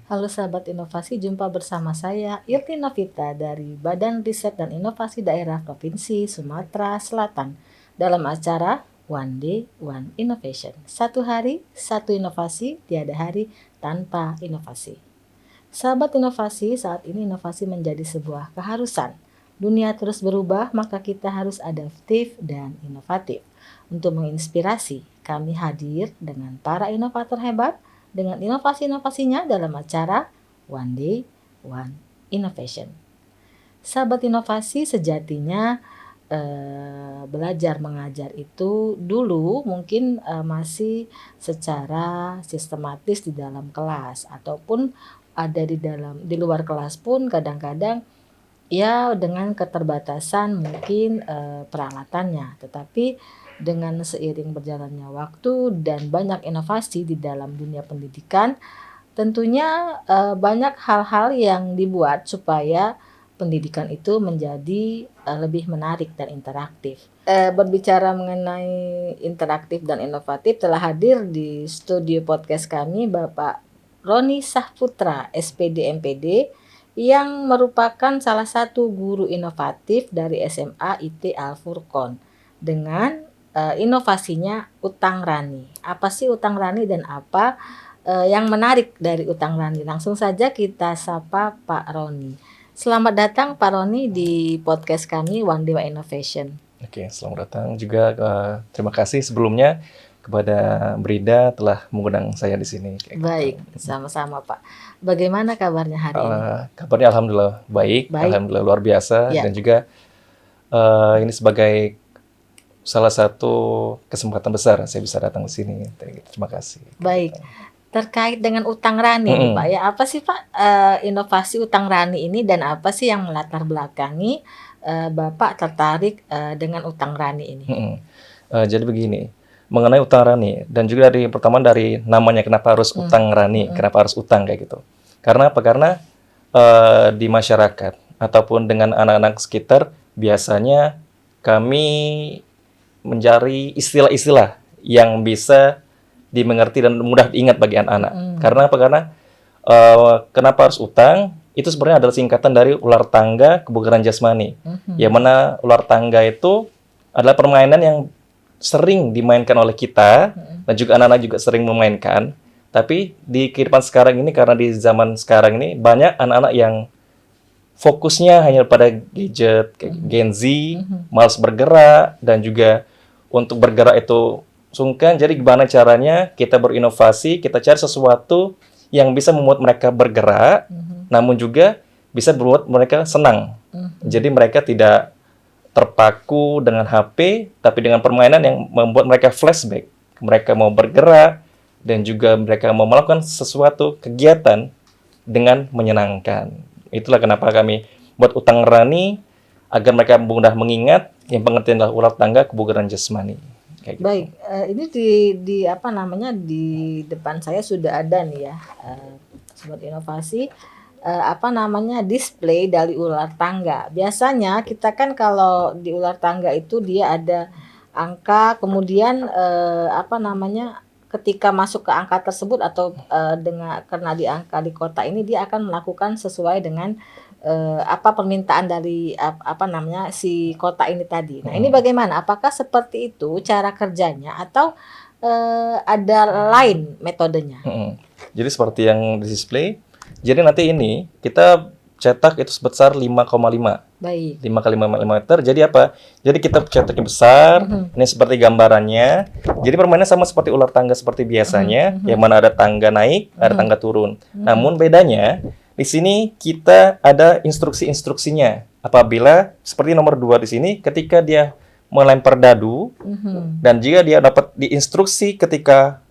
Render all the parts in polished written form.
Halo sahabat inovasi, jumpa bersama saya Irti Novita dari Badan Riset dan Inovasi Daerah Provinsi Sumatera Selatan dalam acara One Day One Innovation. Satu hari, satu inovasi, tiada hari tanpa inovasi. Sahabat inovasi, saat ini inovasi menjadi sebuah keharusan. Dunia terus berubah, maka kita harus adaptif dan inovatif. Untuk menginspirasi, kami hadir dengan para inovator hebat dengan inovasi-inovasinya dalam acara One Day One Innovation. Sahabat inovasi, sejatinya belajar mengajar itu dulu mungkin masih secara sistematis di dalam kelas ataupun ada di luar kelas pun kadang-kadang ya dengan keterbatasan mungkin peralatannya, tetapi dengan seiring berjalannya waktu dan banyak inovasi di dalam dunia pendidikan, tentunya banyak hal-hal yang dibuat supaya pendidikan itu menjadi lebih menarik dan interaktif. Berbicara mengenai interaktif dan inovatif, telah hadir di studio podcast kami Bapak Roni Sahputra, SPD MPD, yang merupakan salah satu guru inovatif dari SMA IT Al Furqon dengan inovasinya Utang Rani. Apa sih Utang Rani dan apa yang menarik dari Utang Rani? Langsung saja kita sapa Pak Roni. Selamat datang Pak Roni di podcast kami One Day One Innovation. Oke, selamat datang juga. Terima kasih sebelumnya kepada Brida telah mengundang saya di sini. Baik, sama-sama Pak. Bagaimana kabarnya hari ini? Kabarnya alhamdulillah baik. Alhamdulillah luar biasa. Ya. Dan juga ini sebagai salah satu kesempatan besar saya bisa datang ke sini. Terima kasih. Baik. Terkait dengan Utang Rani nih Pak ya, apa sih Pak inovasi Utang Rani ini dan apa sih yang melatar belakangi Bapak tertarik dengan Utang Rani ini? Jadi begini, mengenai Utang Rani dan juga pertama dari namanya kenapa harus Utang Rani, kenapa harus utang kayak gitu. Karena apa? Karena di masyarakat ataupun dengan anak-anak sekitar biasanya kami mencari istilah-istilah yang bisa dimengerti dan mudah diingat bagi anak-anak. Karena apa? Karena kenapa harus utang? Itu sebenarnya adalah singkatan dari ular tangga kebugaran jasmani. Yang mana ular tangga itu adalah permainan yang sering dimainkan oleh kita dan juga anak-anak juga sering memainkan. Tapi di kehidupan sekarang ini, karena di zaman sekarang ini banyak anak-anak yang fokusnya hanya pada gadget, Gen Z, malas bergerak dan juga untuk bergerak itu sungkan. Jadi gimana caranya kita berinovasi, kita cari sesuatu yang bisa membuat mereka bergerak, namun juga bisa membuat mereka senang. Jadi mereka tidak terpaku dengan HP, tapi dengan permainan yang membuat mereka flashback. Mereka mau bergerak, dan juga mereka mau melakukan sesuatu kegiatan dengan menyenangkan. Itulah kenapa kami buat Utang Rani, agar mereka mudah mengingat, yang pengertian adalah ular tangga kebugaran jasmani. Gitu. Baik, ini di apa namanya di depan saya sudah ada nih ya, sobat inovasi, apa namanya display dari ular tangga. Biasanya kita kan kalau di ular tangga itu dia ada angka, kemudian apa namanya ketika masuk ke angka tersebut atau karena di angka di kota ini dia akan melakukan sesuai dengan apa permintaan dari apa namanya si kota ini tadi. Nah, ini bagaimana? Apakah seperti itu cara kerjanya atau ada lain metodenya? Jadi seperti yang di display. Jadi nanti ini kita cetak itu sebesar 5,5. Baik. 5 kali 5 meter. Jadi apa? Jadi kita cetaknya besar. Ini seperti gambarannya. Jadi permainannya sama seperti ular tangga seperti biasanya, yang mana ada tangga naik, ada tangga turun. Namun bedanya di sini kita ada instruksi-instruksinya. Apabila seperti nomor 2 di sini, ketika dia melempar dadu, dan jika dia dapat diinstruksi ketika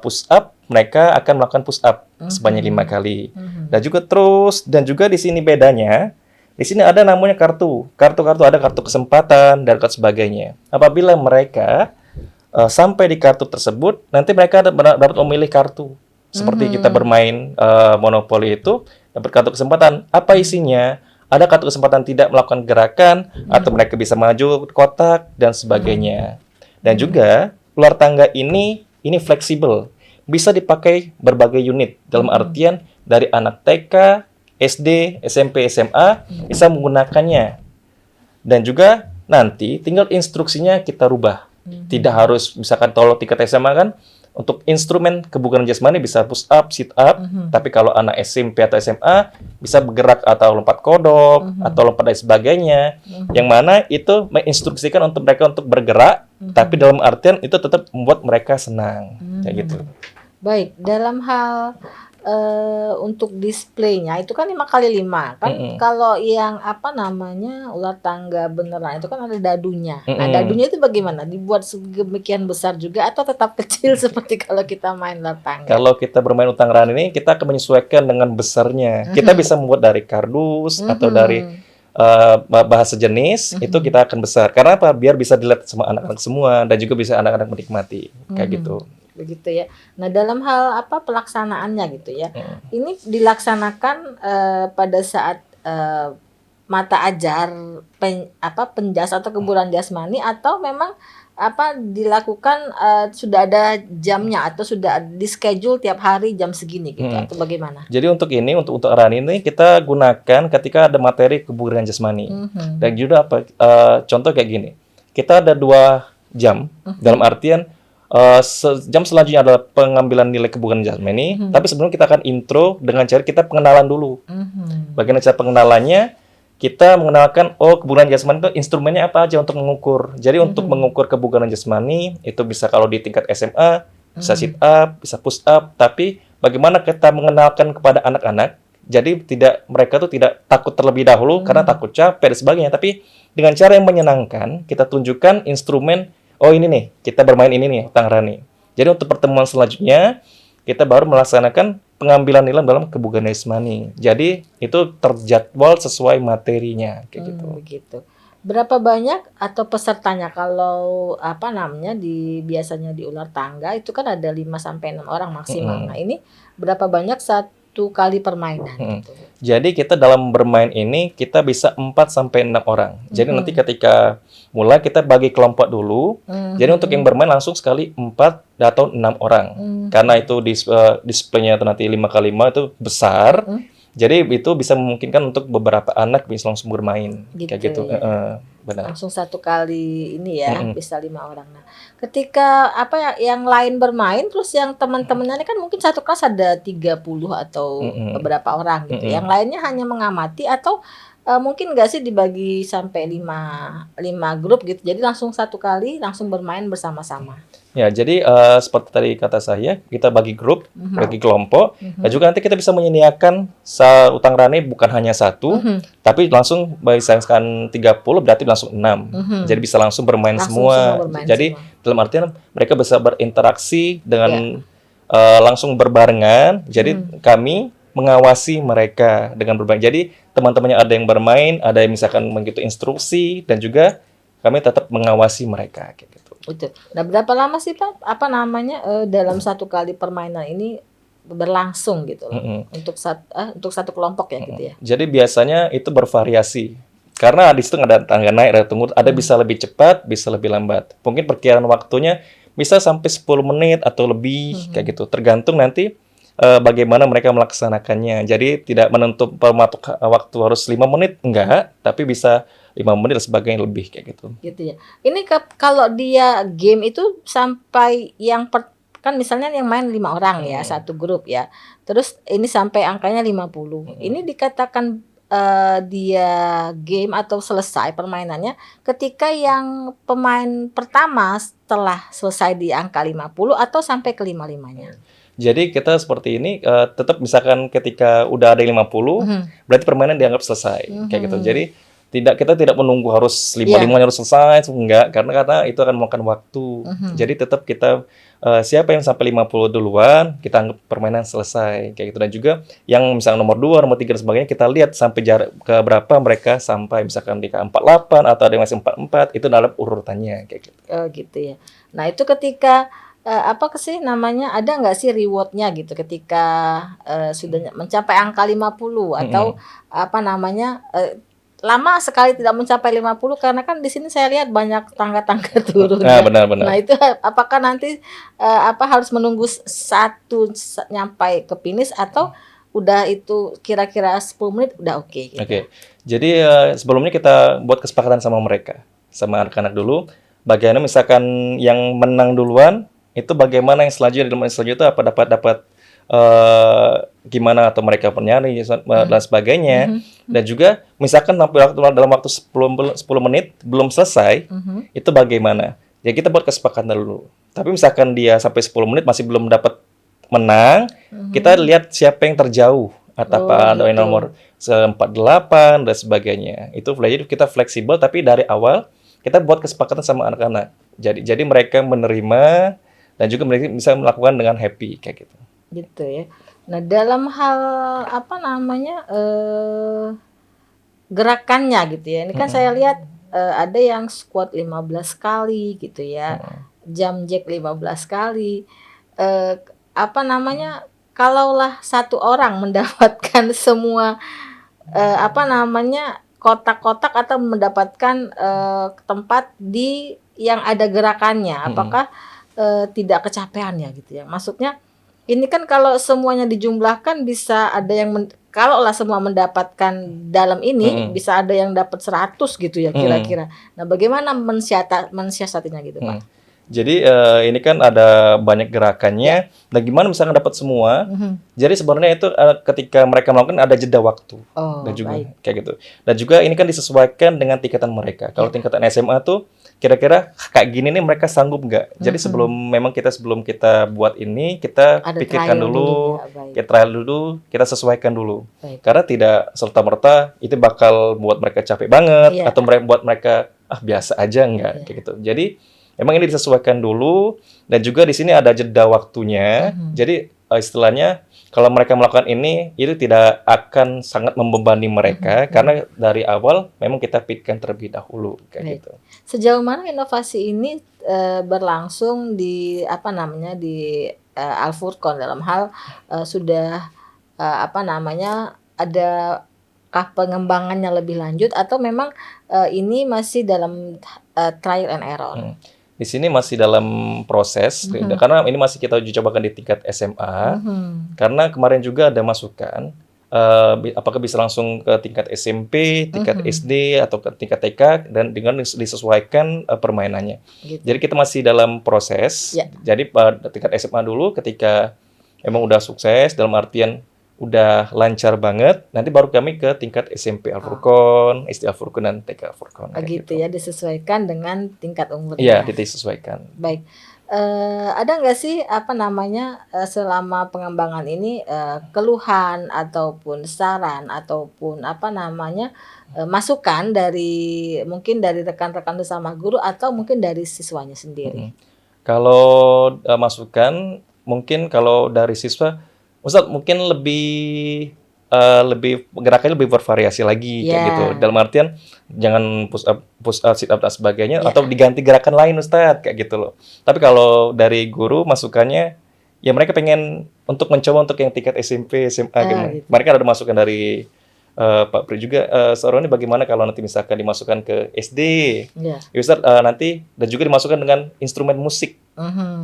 push up, mereka akan melakukan push up sebanyak 5 kali. Dan juga terus, dan juga di sini bedanya, di sini ada namanya kartu. Kartu-kartu ada kartu kesempatan dan sebagainya. Apabila mereka sampai di kartu tersebut, nanti mereka dapat memilih kartu. Seperti kita bermain monopoli itu, dapat kartu kesempatan. Apa isinya? Ada kartu kesempatan tidak melakukan gerakan, atau mereka bisa maju kotak, dan sebagainya. Dan juga, ular tangga ini fleksibel. bisa dipakai berbagai unit. Dalam artian dari anak TK, SD, SMP, SMA bisa menggunakannya. Dan juga nanti tinggal instruksinya kita rubah. Tidak harus, misalkan kalau tingkat SMA kan, untuk instrumen kebugaran jasmani bisa push up, sit up. Tapi kalau anak SMP atau SMA bisa bergerak atau lompat kodok atau lompat dan sebagainya. Yang mana itu menginstruksikan untuk mereka untuk bergerak, tapi dalam artian itu tetap membuat mereka senang, kayak gitu. Baik, dalam hal untuk displaynya itu kan 5x5 kan. Kalau yang apa namanya ular tangga beneran itu kan ada dadunya. Nah, dadunya itu bagaimana? Dibuat sedemikian besar juga atau tetap kecil seperti kalau kita main ular tangga? Kalau kita bermain utang rani ini, kita akan menyesuaikan dengan besarnya. Kita bisa membuat dari kardus atau dari bahasa jenis, itu kita akan besar. Karena apa? Biar bisa dilihat sama anak-anak semua dan juga bisa anak-anak menikmati, kayak gitu. Begitu ya. Nah, dalam hal apa pelaksanaannya gitu ya. Ini dilaksanakan pada saat mata ajar penjas atau kebugaran jasmani, atau memang apa dilakukan sudah ada jamnya atau sudah di schedule tiap hari jam segini gitu atau bagaimana? Jadi untuk rani ini kita gunakan ketika ada materi kebugaran jasmani. Dan juga apa contoh kayak gini. Kita ada 2 jam dalam artian jam selanjutnya adalah pengambilan nilai kebugaran jasmani, tapi sebelum kita akan intro dengan cara kita pengenalan dulu. Bagaimana cara pengenalannya? Kita mengenalkan kebugaran jasmani itu instrumennya apa aja untuk mengukur. Jadi untuk mengukur kebugaran jasmani itu bisa kalau di tingkat SMA bisa sit up, bisa push up, tapi bagaimana kita mengenalkan kepada anak-anak? Jadi mereka tuh tidak takut terlebih dahulu karena takut capek dan sebagainya, tapi dengan cara yang menyenangkan kita tunjukkan instrumen. Ini nih, kita bermain ini nih, utang rani. Jadi untuk pertemuan selanjutnya, kita baru melaksanakan pengambilan nilai dalam kebugaran jasmani. Jadi itu terjadwal sesuai materinya, kayak gitu. Begitu. Berapa banyak atau pesertanya kalau apa namanya biasanya di ular tangga itu kan ada 5-6 orang maksimal. Nah, ini berapa banyak satu kali permainan gitu. Jadi kita dalam bermain ini kita bisa 4-6 orang. Jadi nanti ketika mulai kita bagi kelompok dulu. Jadi untuk yang bermain langsung sekali 4 atau 6 orang. Karena itu displaynya itu nanti 5x5 itu besar. Jadi itu bisa memungkinkan untuk beberapa anak bisa langsung bermain kayak gitu. Ya. Benar. Langsung satu kali ini ya bisa 5 orang. Nah, ketika yang lain bermain terus yang teman-temannya kan mungkin satu kelas ada 30 atau beberapa orang gitu. Yang lainnya hanya mengamati atau mungkin nggak sih dibagi sampai 5 grup gitu. Jadi langsung satu kali langsung bermain bersama-sama. Ya, jadi seperti tadi kata saya, kita bagi grup, bagi kelompok, dan juga nanti kita bisa menyediakan utang rani bukan hanya 1, tapi langsung misalkan 30 berarti langsung 6. Jadi bisa langsung bermain semua. Jadi dalam artian mereka bisa berinteraksi dengan langsung berbarengan. Jadi kami mengawasi mereka dengan bermain. Jadi teman-temannya ada yang bermain, ada yang misalkan mengikuti instruksi, dan juga kami tetap mengawasi mereka kayak gitu. Betul. Nah, berapa lama sih Pak dalam satu kali permainan ini berlangsung gitu loh, untuk satu kelompok ya gitu ya? Jadi biasanya itu bervariasi. Karena di situ ada tangga naik, ada turun, ada bisa lebih cepat, bisa lebih lambat. Mungkin perkiraan waktunya bisa sampai 10 menit atau lebih kayak gitu. Tergantung nanti bagaimana mereka melaksanakannya. Jadi tidak menuntut pematok waktu harus 5 menit, enggak, tapi bisa 5 menit dan sebagainya lebih kayak gitu. Gitu ya. Ini kalau dia game itu sampai kan misalnya yang main 5 orang ya, satu grup ya. Terus ini sampai angkanya 50. Ini dikatakan dia game atau selesai permainannya ketika yang pemain pertama setelah selesai di angka 50 atau sampai ke 55-nya. Jadi kita seperti ini tetap misalkan ketika udah ada 50, berarti permainan dianggap selesai kayak gitu. Jadi kita tidak menunggu harus 5-5-nya harus selesai, enggak, karena itu akan memakan waktu. Jadi tetap kita siapa yang sampai 50 duluan, kita anggap permainan selesai kayak gitu. Dan juga yang misalnya nomor 2, nomor 3 dan sebagainya kita lihat sampai jarak ke berapa mereka sampai, misalkan di K48 atau ada yang masih 44, itu dalam urutannya kayak gitu. Gitu ya. Nah, itu ketika ada nggak sih rewardnya gitu ketika sudah mencapai angka 50 atau lama sekali tidak mencapai 50 karena kan di sini saya lihat banyak tangga-tangga turun Nah, ya. benar-benar. Nah, itu apakah nanti harus menunggu nyampai ke finish atau udah itu kira-kira 10 menit udah oke gitu. Oke. Jadi sebelumnya kita buat kesepakatan sama mereka, sama anak-anak dulu. Bagaimana misalkan yang menang duluan itu bagaimana yang selanjutnya dalam selanjutnya itu apa dapat gimana atau mereka penyanyi dan sebagainya. Dan juga misalkan dalam waktu 10 menit belum selesai, itu bagaimana? Ya kita buat kesepakatan dulu. Tapi misalkan dia sampai 10 menit masih belum dapat menang, kita lihat siapa yang terjauh atau apa ada yang gitu. nomor 48 dan sebagainya. Itu jadi kita fleksibel tapi dari awal kita buat kesepakatan sama anak-anak. Jadi mereka menerima dan juga mereka bisa melakukan dengan happy kayak gitu. Gitu ya. Nah, dalam hal apa namanya gerakannya gitu ya. Ini kan saya lihat ada yang squat 15 kali gitu ya. Jump jack 15 kali. Apa namanya? Kalaulah satu orang mendapatkan semua apa namanya? Kotak-kotak atau mendapatkan tempat di yang ada gerakannya, apakah tidak kecapean ya gitu ya. Maksudnya ini kan kalau semuanya dijumlahkan bisa ada yang kalaulah semua mendapatkan dalam ini bisa ada yang dapat 100 gitu ya kira-kira. Nah, bagaimana mensiasatinya gitu, Pak? Jadi ini kan ada banyak gerakannya. Dan gimana misalnya dapat semua? Jadi sebenarnya itu ketika mereka melakukan ada jeda waktu. Dan juga kayak gitu. Dan juga ini kan disesuaikan dengan tingkatan mereka. Kalau tingkatan SMA tuh kira-kira kayak gini nih mereka sanggup nggak? Jadi sebelum kita buat ini, kita Ada pikirkan trial dulu, ya, kita trial dulu, kita sesuaikan dulu. Baik. Karena tidak serta-merta itu bakal buat mereka capek banget atau buat mereka biasa aja nggak kayak gitu. Jadi emang ini disesuaikan dulu dan juga di sini ada jeda waktunya. Jadi istilahnya kalau mereka melakukan ini itu tidak akan sangat membebani mereka karena dari awal memang kita pikirkan terlebih dahulu kayak gitu. Sejauh mana inovasi ini berlangsung di apa namanya di Al-Furqon dalam hal sudah apa namanya adakah pengembangannya lebih lanjut atau memang ini masih dalam trial and error? Di sini masih dalam proses karena ini masih kita uji cobakan di tingkat SMA. Karena kemarin juga ada masukan apakah bisa langsung ke tingkat SMP, tingkat SD atau ke tingkat TK dan dengan disesuaikan permainannya. Gitu. Jadi kita masih dalam proses. Jadi tingkat SMA dulu ketika emang udah sukses dalam artian udah lancar banget, nanti baru kami ke tingkat SMP Al-Furqon, SD Al-Furqon, dan TK Al-Furqon. Gitu ya, disesuaikan dengan tingkat umurnya. Iya, disesuaikan. Baik. Ada nggak sih apa namanya selama pengembangan ini keluhan ataupun saran ataupun apa namanya masukan dari mungkin dari rekan-rekan sesama guru atau mungkin dari siswanya sendiri? Kalau masukan mungkin kalau dari siswa Ustadz mungkin lebih gerakannya lebih bervariasi lagi kayak gitu. Dalam artian jangan push up, sit up dan sebagainya atau diganti gerakan lain Ustadz kayak gitu loh. Tapi kalau dari guru masukannya ya mereka pengen untuk mencoba untuk yang tingkat SMP, SMA gimana. Gitu. Mereka ada masukan dari Pak Pri juga seorang ini bagaimana kalau nanti misalkan dimasukkan ke SD, Ustadz nanti dan juga dimasukkan dengan instrumen musik.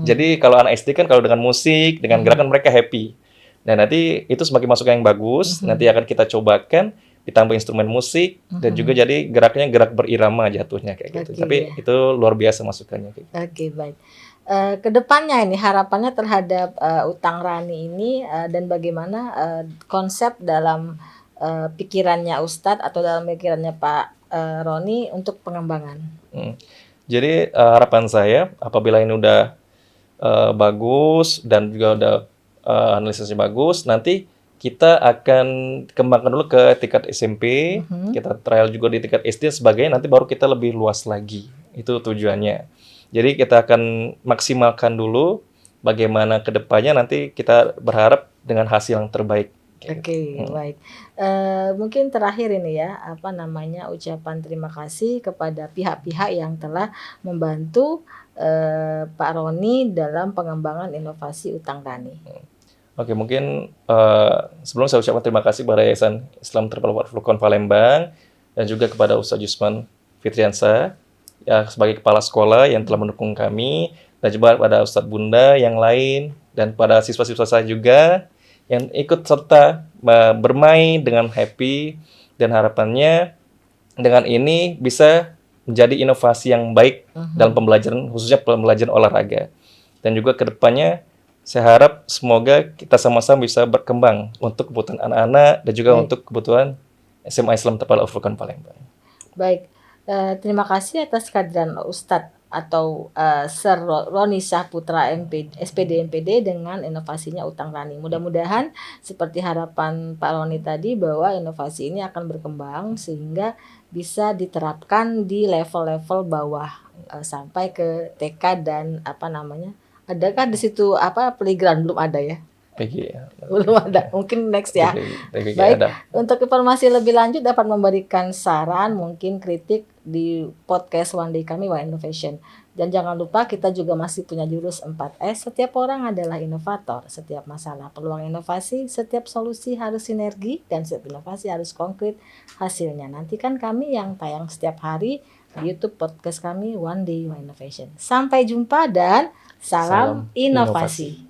Jadi kalau anak SD kan kalau dengan musik, dengan gerakan mereka happy. Nah, nanti itu sebagai masukan yang bagus, nanti akan kita cobakan ditambah instrumen musik dan juga jadi geraknya gerak berirama jatuhnya kayak gitu. Tapi itu luar biasa masukannya. Oke, baik. Kedepannya ini harapannya terhadap Utang Rani ini dan bagaimana konsep dalam pikirannya Ustadz atau dalam pikirannya Pak Roni untuk pengembangan. Jadi harapan saya apabila ini udah bagus dan juga udah analisisnya bagus, nanti kita akan kembangkan dulu ke tingkat SMP, kita trial juga di tingkat SD sebagainya, nanti baru kita lebih luas lagi. Itu tujuannya. Jadi kita akan maksimalkan dulu bagaimana ke depannya nanti kita berharap dengan hasil yang terbaik. Oke, baik. Mungkin terakhir ini ya, apa namanya ucapan terima kasih kepada pihak-pihak yang telah membantu Pak Roni dalam pengembangan inovasi Utang Rani. Oke, mungkin sebelum saya ucapkan terima kasih kepada Yayasan Islam Terpelopor Al-Furqon Palembang dan juga kepada Ustadz Jusman Fitriansa ya sebagai kepala sekolah yang telah mendukung kami, dan juga pada Ustadz Bunda yang lain dan pada siswa-siswa saya juga yang ikut serta bermain dengan happy, dan harapannya dengan ini bisa menjadi inovasi yang baik dalam pembelajaran, khususnya pembelajaran olahraga. Dan juga ke depannya saya harap semoga kita sama-sama bisa berkembang untuk kebutuhan anak-anak dan juga untuk kebutuhan SMA Islam Tapak Al-Furqan Palembang. Baik, terima kasih atas kehadiran Ustadz atau Sir Roni Syahputra SPD MPD dengan inovasinya Utang Rani. Mudah-mudahan seperti harapan Pak Roni tadi bahwa inovasi ini akan berkembang sehingga bisa diterapkan di level-level bawah sampai ke TK dan adakah di situ playground? Belum ada ya? PG. Belum ada, mungkin next ya. Baik, untuk informasi lebih lanjut dapat memberikan saran, mungkin kritik di podcast One Day kami, One Innovation. Dan jangan lupa kita juga masih punya jurus 4S, setiap orang adalah inovator, setiap masalah peluang inovasi, setiap solusi harus sinergi, dan setiap inovasi harus konkret hasilnya. Nantikan kami yang tayang setiap hari di YouTube podcast kami One Day One Innovation. Sampai jumpa dan salam inovasi.